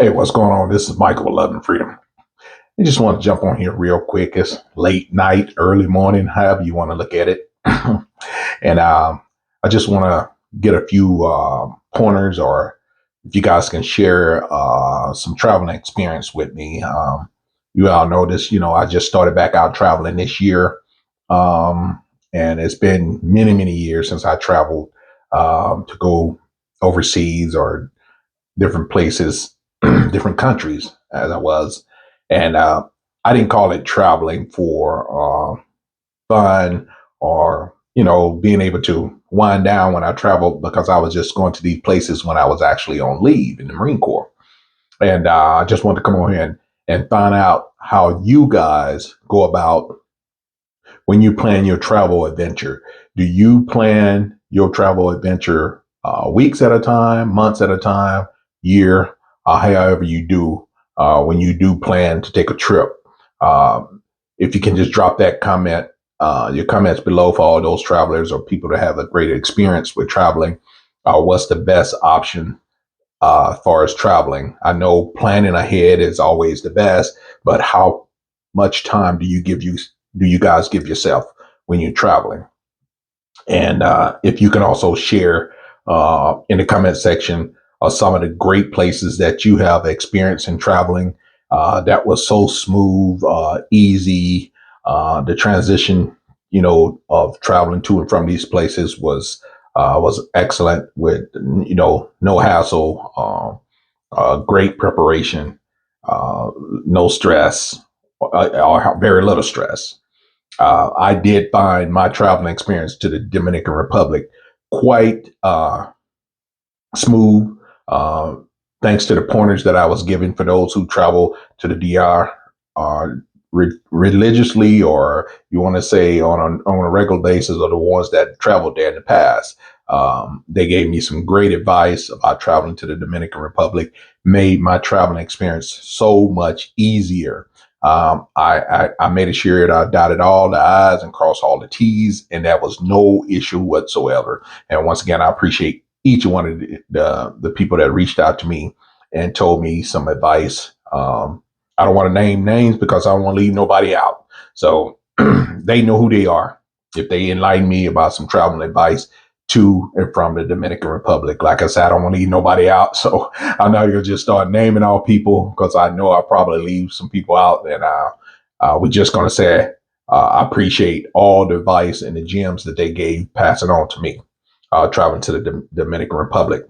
Hey, what's going on? This is Michael with Love and Freedom. I just want to jump on here real quick. It's late night, early morning, however you want to look at it. and I just want to get a few pointers, or if you guys can share some traveling experience with me. You all know this, I just started back out traveling this year. Um, and it's been many, many years since I traveled to go overseas or different places, different countries as I was. And I didn't call it traveling for fun or, being able to wind down when I traveled, because I was just going to these places when I was actually on leave in the Marine Corps. And I just wanted to come on here and find out how you guys go about when you plan your travel adventure. Do you plan your travel adventure weeks at a time, months at a time, year, however you do when you do plan to take a trip? If you can just drop that comment, your comments below for all those travelers or people that have a great experience with traveling. What's the best option as far as traveling? I know planning ahead is always the best, but how much time do you guys give yourself when you're traveling? And if you can also share in the comment section some of the great places that you have experienced in traveling that was so smooth, easy. The transition, of traveling to and from these places was excellent with no hassle, great preparation, no stress, or very little stress. I did find my traveling experience to the Dominican Republic quite smooth, uh, thanks to the pointers that I was given for those who travel to the DR uh, religiously, or you want to say on a regular basis, or the ones that traveled there in the past. They gave me some great advice about traveling to the Dominican Republic, made my traveling experience so much easier. I made sure that I dotted all the I's and crossed all the T's, and that was no issue whatsoever. And once again, I appreciate each one of the people that reached out to me and told me some advice. I don't want to name names because I don't want to leave nobody out. So they know who they are. If they enlighten me about some travel advice to and from the Dominican Republic, like I said, I don't want to leave nobody out. So I'm not going to just start naming all people, because I know I'll probably leave some people out. And we're just going to say I appreciate all the advice and the gems that they gave, passing on to me traveling to the Dominican Republic.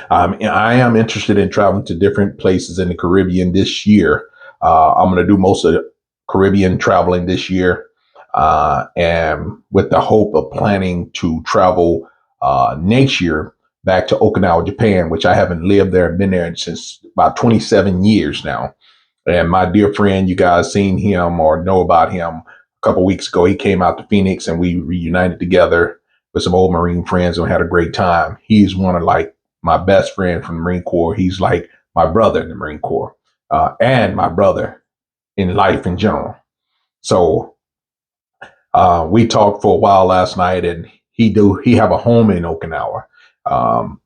I am interested in traveling to different places in the Caribbean this year. I'm going to do most of the Caribbean traveling this year, and with the hope of planning to travel next year back to Okinawa, Japan, which I haven't lived there and been there since about 27 years now. And my dear friend, you guys seen him or know about him a couple weeks ago. He came out to Phoenix and we reunited together with some old Marine friends and had a great time. He's one of like my best friend from the Marine Corps. He's like my brother in the Marine Corps, and my brother in life in general. So we talked for a while last night, and he have a home in Okinawa,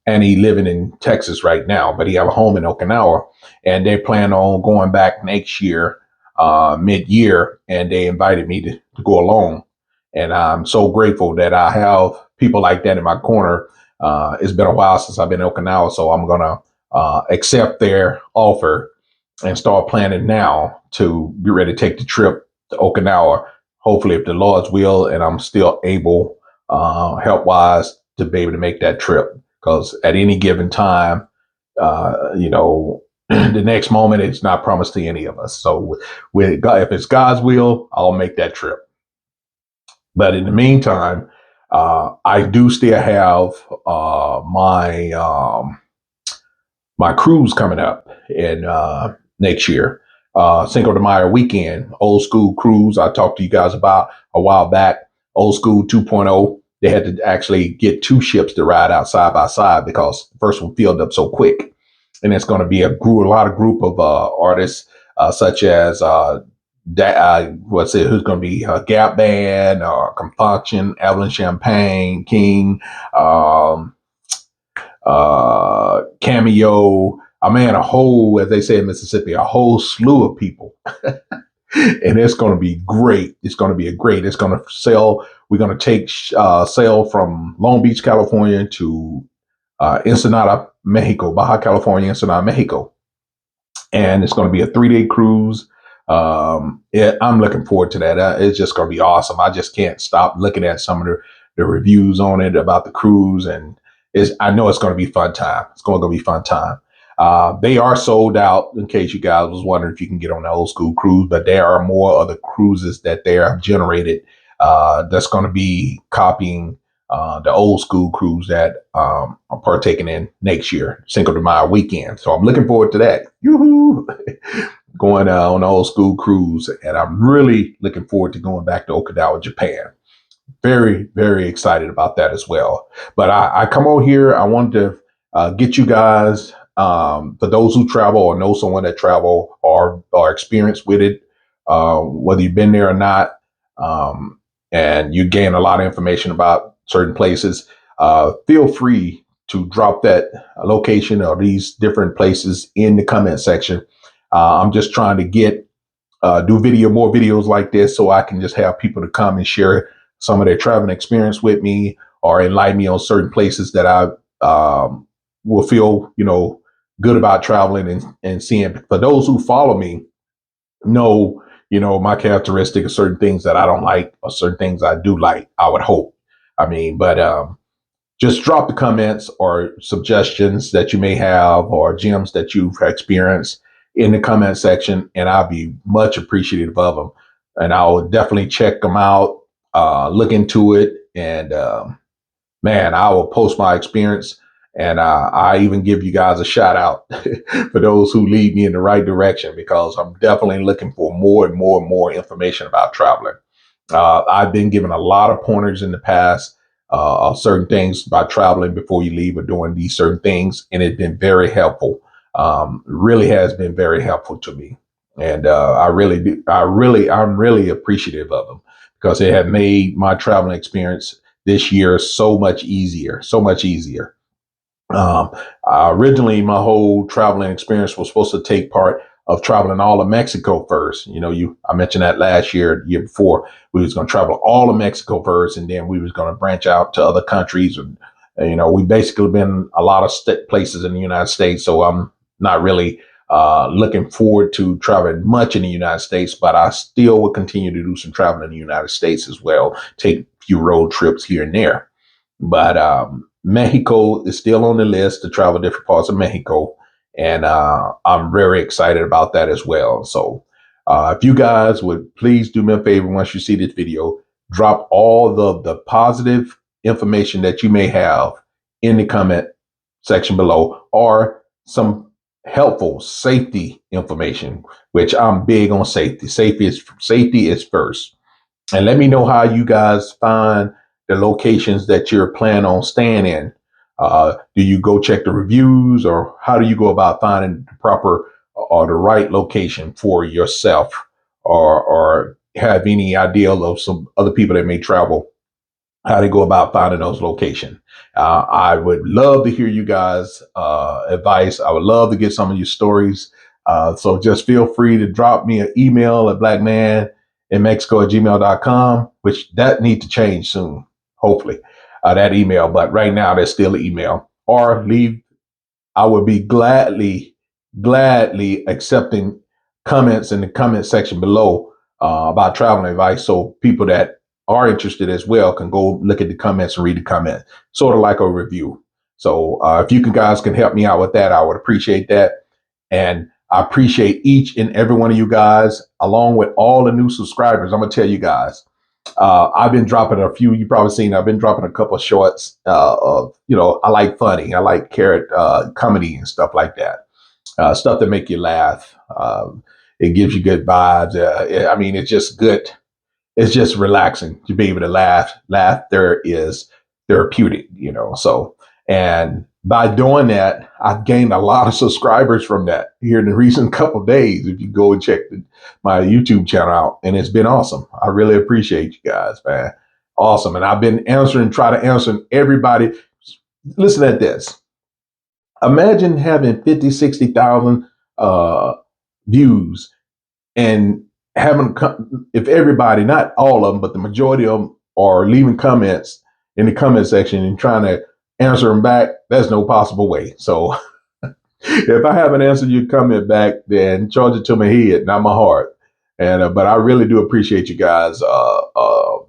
and he living in Texas right now, but he have a home in Okinawa, and they plan on going back next year, mid year, and they invited me to go along, and I'm so grateful that I have people like that in my corner. It's been a while since I've been in Okinawa, so I'm gonna accept their offer and start planning now to be ready to take the trip to Okinawa. Hopefully, if the Lord's will, and I'm still able, help wise, to be able to make that trip. Because at any given time, the next moment it's not promised to any of us. So, with God, if it's God's will, I'll make that trip. But in the meantime, I do still have my cruise coming up in next year. Cinco de Mayo weekend, old school cruise I talked to you guys about a while back, old school 2.0. They had to actually get two ships to ride out side by side because the first one filled up so quick. And it's going to be a lot of group of artists such as what's it? Who's going to be Gap Band, Confunction, Evelyn Champagne, King, Cameo. a whole, as they say in Mississippi, a whole slew of people. And it's going to be great. It's going to be it's going to sell. We're going to take sail from Long Beach, California to Ensenada, Mexico, Baja California, Ensenada, Mexico. And it's going to be a 3-day cruise. I'm looking forward to that. It's just going to be awesome. I just can't stop looking at some of the reviews on it about the cruise, and I know it's going to be fun time. It's going to be fun time. They are sold out. In case you guys was wondering if you can get on the Old School cruise, but there are more other cruises that they have generated that's going to be copying the Old School cruise that I'm partaking in next year, Cinco de Mayo weekend. So I'm looking forward to that. Yoo-hoo! Going on the Old School cruise, and I'm really looking forward to going back to Okinawa, Japan. Very, very excited about that as well. But I come on here. I wanted to get you guys, for those who travel or know someone that travel or are experienced with it, whether you've been there or not, and you gain a lot of information about certain places, feel free to drop that location or these different places in the comment section. I'm just trying to get do more videos like this, so I can just have people to come and share some of their traveling experience with me or enlighten me on certain places that I will feel, good about traveling and seeing. For those who follow me, know, my characteristic of certain things that I don't like or certain things I do like, I would hope. But just drop the comments or suggestions that you may have or gems that you've experienced in the comment section, and I'll be much appreciative of them. And I'll definitely check them out, look into it, and man, I will post my experience. And I even give you guys a shout out for those who lead me in the right direction, because I'm definitely looking for more and more and more information about traveling. I've been given a lot of pointers in the past of certain things about traveling before you leave or doing these certain things, and it's been very helpful. Really has been very helpful to me, and I really do. I'm really appreciative of them, because it had made my traveling experience this year so much easier, so much easier. Um, Originally, my whole traveling experience was supposed to take part of traveling all of Mexico first. I mentioned that last year, the year before, we was going to travel all of Mexico first, and then we was going to branch out to other countries. And we basically been a lot of places in the United States, so I'm not really looking forward to traveling much in the United States, but I still will continue to do some traveling in the United States as well, take a few road trips here and there. But Mexico is still on the list to travel different parts of Mexico, and I'm very excited about that as well. So, if you guys would please do me a favor, once you see this video, drop all the positive information that you may have in the comment section below, or some helpful safety information, which I'm big on safety. Safety is first. And let me know how you guys find the locations that you're planning on staying in. Do you go check the reviews, or how do you go about finding the proper or the right location for yourself, or have any idea of some other people that may travel, how they go about finding those locations? I would love to hear you guys' advice. I would love to get some of your stories. So just feel free to drop me an email at blackmaninmexico@gmail.com, which that need to change soon, hopefully, that email. But right now, there's still an email. Or leave. I would be gladly accepting comments in the comment section below about traveling advice, so people that are interested as well can go look at the comments and read the comment, sort of like a review. So if you guys can help me out with that, I would appreciate that. And I appreciate each and every one of you guys, along with all the new subscribers. I'm gonna tell you guys, I've been dropping a few. You probably seen. I've been dropping a couple of shorts of, I like funny, I like carrot comedy and stuff like that. Stuff that make you laugh. It gives you good vibes. It's just good. It's just relaxing to be able to laugh. Laughter is therapeutic, So, and by doing that, I've gained a lot of subscribers from that here in the recent couple of days. If you go and check my YouTube channel out, and it's been awesome. I really appreciate you guys, man. Awesome. And I've been try to answer everybody. Listen at this. Imagine having 50, 60,000 views and having, if everybody, not all of them, but the majority of them are leaving comments in the comment section and trying to answer them back. There's no possible way. So if I haven't answered your comment back, then charge it to my head, not my heart. And but I really do appreciate you guys'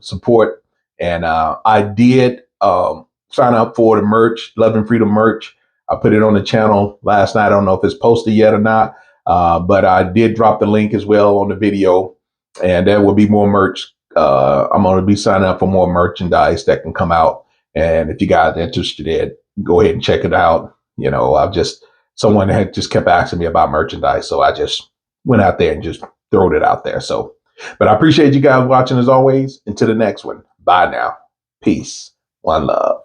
support. And I did sign up for the merch, Love and Freedom merch. I put it on the channel last night. I don't know if it's posted yet or not, but I did drop the link as well on the video, and there will be more merch. I'm going to be signing up for more merchandise that can come out. And if you guys are interested in it, go ahead and check it out. You know, I've just someone had just kept asking me about merchandise, so I just went out there and just throwed it out there. So, but I appreciate you guys watching as always. Until the next one, bye now. Peace. One love.